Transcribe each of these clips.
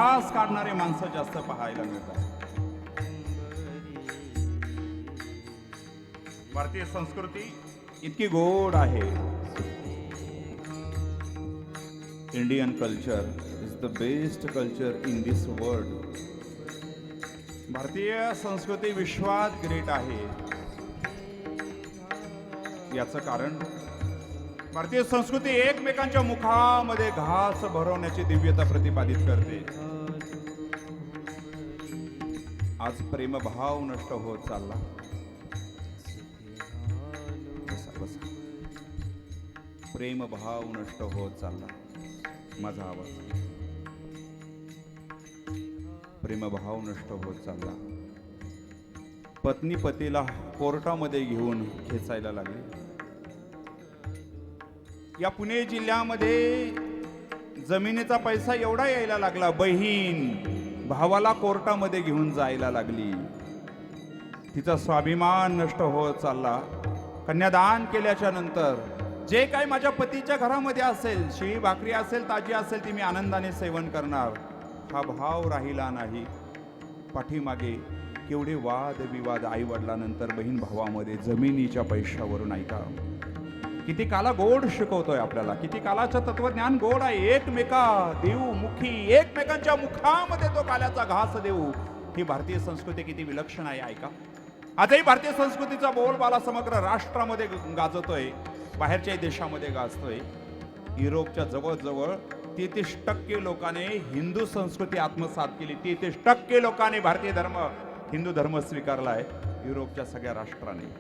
घास काढणारे माणसं जास्त पाहायला मिळतात. भारतीय संस्कृती इतकी गोड आहे. Indian culture is the best culture in this world. भारतीय संस्कृती विश्वात ग्रेट आहे. याचं कारण भारतीय संस्कृती एकमेकांच्या मुखामध्ये घास भरवण्याची दिव्यता प्रतिपादित करते. आज प्रेमभाव नष्ट होत चालला. प्रेमभाव नष्ट होत चालला. माझा आवाज. प्रेमभाव नष्ट होत चालला. पत्नी पतीला कोर्टामध्ये घेऊन खेचायला लागली. या पुणे जिल्ह्यामध्ये जमिनीचा पैसा एवढा यायला लागला, बहीण भावाला कोर्टामध्ये घेऊन जायला लागली. तिचा स्वाभिमान नष्ट होत चालला. कन्यादान केल्याच्या नंतर जे काही माझ्या पतीच्या घरामध्ये असेल, शिळी भाकरी असेल, ताजी असेल, ती मी आनंदाने सेवन करणार, हा भाव राहिला नाही. पाठीमागे केवढे वाद विवाद आई वडिलांनंतर बहीण भावामध्ये जमिनीच्या पैशावरून. ऐका किती काला गोड शिकवतोय आपल्याला. किती कालाचं तत्वज्ञान गोड आहे. एकमेका देऊ मुखी, एकमेकांच्या मुखामध्ये तो काल्याचा घास देऊ. ही भारतीय संस्कृती किती विलक्षण आहे. ऐका आजही भारतीय संस्कृतीचा बोलबाला समग्र राष्ट्रामध्ये गाजतोय, बाहेरच्या देशामध्ये गाजतोय. युरोपच्या जवळजवळ 33% लोकांनी हिंदू संस्कृती आत्मसात केली. 33% लोकांनी भारतीय धर्म, हिंदू धर्म स्वीकारला आहे. युरोपच्या सगळ्या राष्ट्रांनी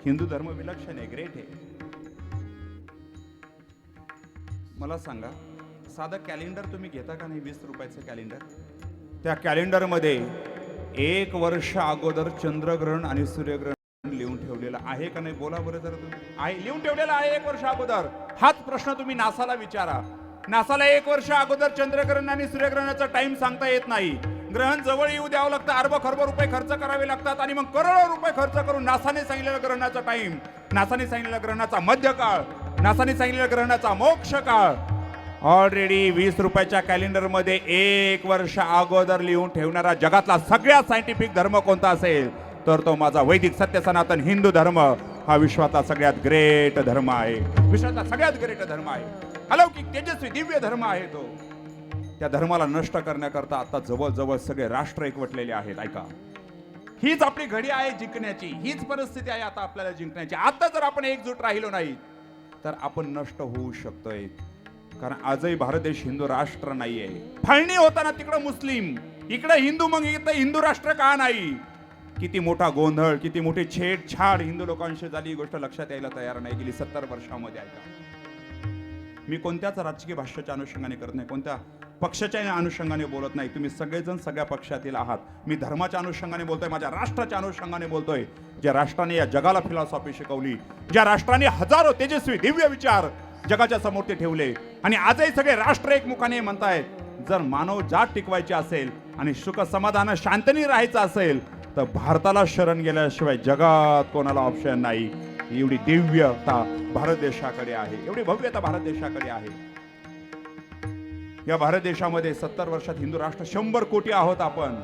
हिंदू धर्म विलक्षण आहे, ग्रेट आहे. मला सांगा, साधं कॅलेंडर तुम्ही घेता का नाही? 20 रुपयाचं कॅलेंडर. त्या कॅलेंडरमध्ये 1 वर्ष अगोदर चंद्रग्रहण आणि सूर्यग्रहण लिहून ठेवलेलं आहे का नाही? बोला बरं जरा तुम्ही. आहे, लिहून ठेवलेलं आहे 1 वर्ष अगोदर. हाच प्रश्न तुम्ही नासाला विचारा. नासाला 1 वर्ष अगोदर चंद्रग्रहण आणि सूर्यग्रहणाचा टाइम सांगता येत नाही. ग्रहण जवळ येऊ द्यावं लागतं, अरब खरब रुपये खर्च करावे लागतात आणि मग करोडो रुपये खर्च करून नासाने सांगितलेलं ग्रहणाचा टाइम, नासाने सांगितलेलं ग्रहणाचा मध्यकाळ, नासाने सांगितलेलं ग्रहणाचा मोक्ष काळ ऑलरेडी 20 रुपयाच्या कॅलेंडरमध्ये 1 वर्ष अगोदर लिहून ठेवणारा जगातला सगळ्यात सायंटिफिक धर्म कोणता असेल तर तो माझा वैदिक सत्य सनातन हिंदू धर्म हा विश्वाचा सगळ्यात ग्रेट धर्म आहे. विश्वाचा सगळ्यात ग्रेट धर्म आहे. अलौकिक तेजस्वी दिव्य धर्म आहे तो. त्या धर्माला नष्ट करण्याकरता आता जवळजवळ सगळे राष्ट्र एकवटलेले आहेत. ऐका, हीच आपली घडी आहे जिंकण्याची. हीच परिस्थिती आहे आता आपल्याला जिंकण्याची. आता जर आपण एकजूट राहिलो नाही तर आपण नष्ट होऊ शकतोय. कारण आजही भारत देश हिंदू राष्ट्र नाहीये. फाळणी होताना तिकडं मुस्लिम, इकडे हिंदू, मग इथं हिंदू राष्ट्र का नाही? किती मोठा गोंधळ, किती मोठी छेडछाड हिंदू लोकांशी झाली, ही गोष्ट लक्षात यायला तयार नाही गेली 70 वर्षामध्ये. ऐका, मी कोणत्याच राजकीय भाष्याच्या अनुषंगाने करत नाही, कोणत्या पक्षाच्या अनुषंगाने बोलत नाही. तुम्ही सगळेजण सगळ्या पक्षातील आहात. मी धर्माच्या अनुषंगाने बोलतोय, माझ्या राष्ट्राच्या अनुषंगाने बोलतोय. ज्या राष्ट्राने या जगाला फिलॉसॉफी शिकवली, ज्या राष्ट्राने हजारो तेजस्वी दिव्य विचार जगाच्या समोर ते ठेवले, आणि आजही सगळे राष्ट्र एकमुखाने म्हणतायत जर मानव जात टिकवायची असेल आणि सुख समाधान शांतनी राहायचं असेल तर भारताला शरण गेल्याशिवाय जगात कोणाला ऑप्शन नाही. एवढी दिव्यता भारत देशाकडे आहे, एवढी भव्यता भारत देशाकडे आहे. या भारत देशामध्ये 70 वर्षात हिंदू राष्ट्र 100 कोटी आहोत आपण.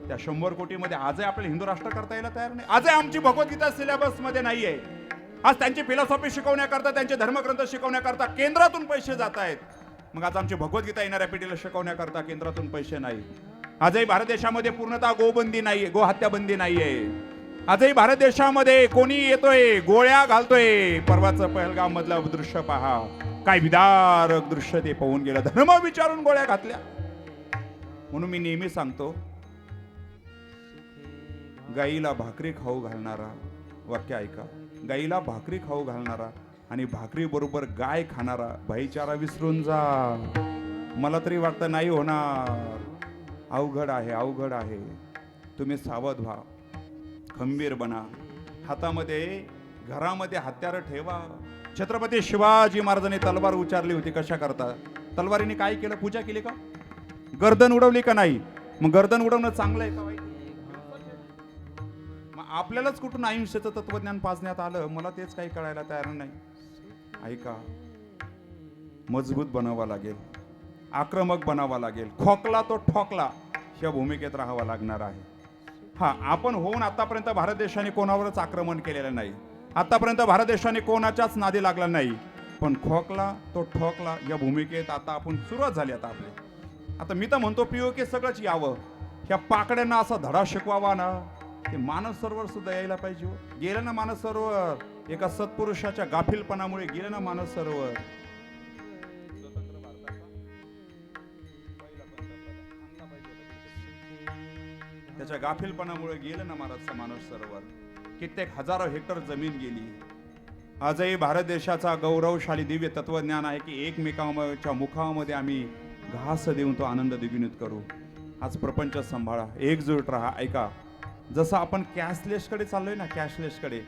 त्या 100 कोटीमध्ये आजही आपल्याला हिंदू राष्ट्र करता यायला तयार नाही. आजही आमची भगवद्गीता सिलेबस मध्ये नाहीये. आज त्यांची फिलॉसॉफी शिकवण्याकरता, त्यांचे धर्मग्रंथ शिकवण्याकरता केंद्रातून पैसे जात आहेत. मग आज आमची भगवद्गीता येणाऱ्या पिढीला शिकवण्याकरता केंद्रातून पैसे नाही. आजही भारत देशामध्ये पूर्णतः गोबंदी नाहीये, गोहत्या बंदी नाहीये. आजही भारत देशामध्ये कोणी येतोय गोळ्या घालतोय. परवाचं पहलगाम मधलं दृश्य पहा, काय विदारक दृश्य ते पाहून गेलं. धर्म विचारून गोळ्या घातल्या. म्हणून मी नेहमी सांगतो, गाईला भाकरी खाऊ घालणारा, वाक्य ऐका, गाईला भाकरी खाऊ घालणारा आणि भाकरी बरोबर गाय खाणारा भाईचारा विसरून जा. मला तरी वाटतं नाही होणार. अवघड आहे, अवघड आहे. तुम्ही सावध व्हा, खंबीर बना. हातामध्ये, घरामध्ये हत्यार ठेवा. छत्रपती शिवाजी महाराजांनी तलवार उच्चारली होती कशा करता? तलवारीने काय केलं? पूजा केली का? गर्दन उडवली का नाही? मग गर्दन उडवणं चांगलं आहे का वाईट? मग आपल्यालाच कुठून अहिंसेचं तत्वज्ञान पाजण्यात आलं? मला तेच काही कळायला तयार नाही. ऐका, मजबूत बनावं लागेल. आक्रमक बनावा लागेल. खोकला तो ठोकला या भूमिकेत राहावं लागणार आहे. हा, आपण होऊन आतापर्यंत भारत देशाने कोणावरच आक्रमण केलेलं नाही. आतापर्यंत भारत देशाने कोणाच्याच नादी लागला नाही. पण खोकला तो ठोकला या भूमिकेत आता आपण सुरुवात झाली. आता मी तर म्हणतो पीओके सगळंच यावं. ह्या पाकड्यांना असा धडा शिकवावा ना, ते मानस सरोवर सुद्धा यायला पाहिजे. गेलं ना मानस सरोवर, एका सत्पुरुषाच्या गाफीलपणामुळे गेलं ना मानस सरोवर. त्याच्या गाफीलपणामुळे गेलं ना मानस सरोवर. कित्येक हजारो हेक्टर जमीन गेली. आजही भारत देशाचा गौरवशाली दिव्य तत्वज्ञान आहे की एकमेकांच्या मुखामध्ये आम्ही घास देऊन तो आनंद द्विगुणित करू. आज प्रपंच सांभाळा, एकजूट राहा. ऐका, जसं आपण कॅशलेसकडे चाललोय ना, कॅशलेसकडे,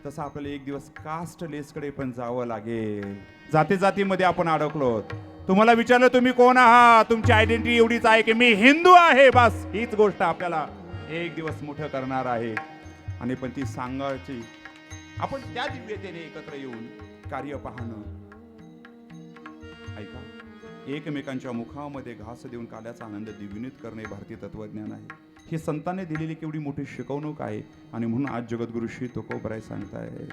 तसं आपल्याला एक दिवस कास्टलेसकडे पण जावं लागेल. जाती जातीमध्ये आपण अडकलो. तुम्हाला विचारलं तुम्ही कोण आहात, तुमची आयडेंटिटी एवढीच आहे की मी हिंदू आहे, बस हीच गोष्ट आपल्याला एक दिवस मोठं करणार आहे. आणि पण ती सांगायची आपण त्या दिव्यतेने एकत्र येऊन कार्य पाहणं. ऐका, एकमेकांच्या मुखामध्ये घास देऊन काल्याचा आनंद द्विगुणित करणे भारतीय तत्वज्ञान आहे. ही संतांनी दिलेली केवढी मोठी शिकवणूक आहे. आणि म्हणून आज जगद्गुरु श्री तुकोबराय सांगतायत,